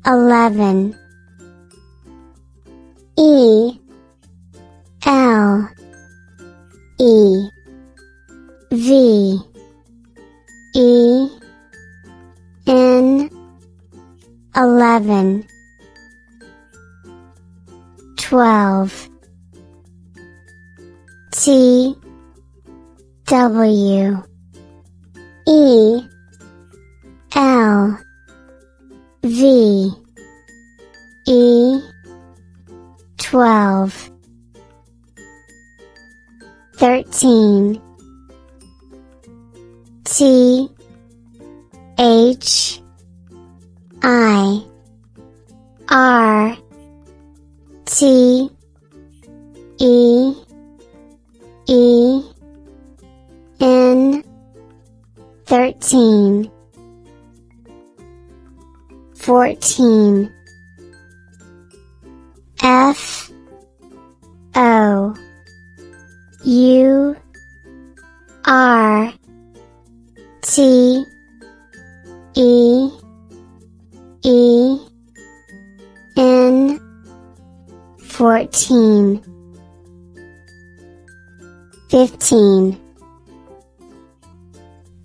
11 E L E V E N 11 12 T W E L V E 12 13 T H I R T E E N 13 14 F O U R T E E N 14 15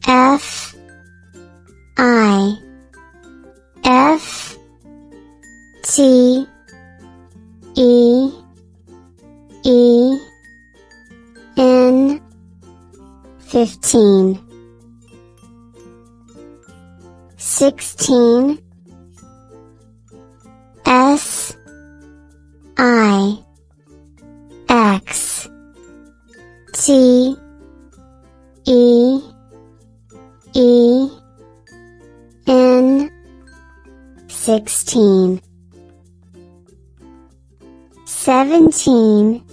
F I F T E E N 15 16 S I X T E E N 16 17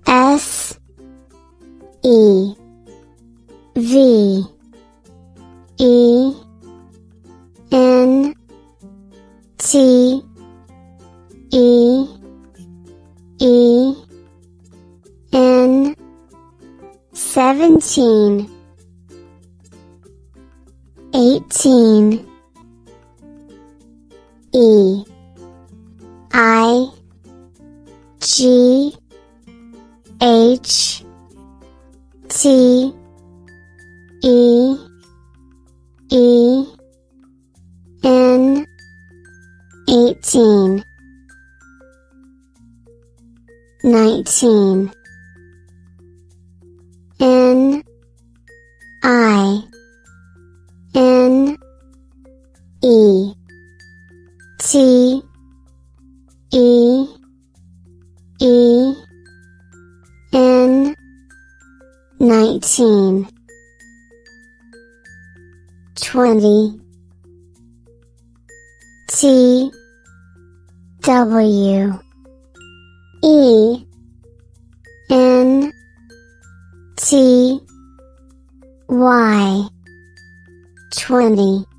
S E V E N T E E N 17 18 E I G H T E E N 18 19 N I N E T E E N 19 20 T W E N T Y 20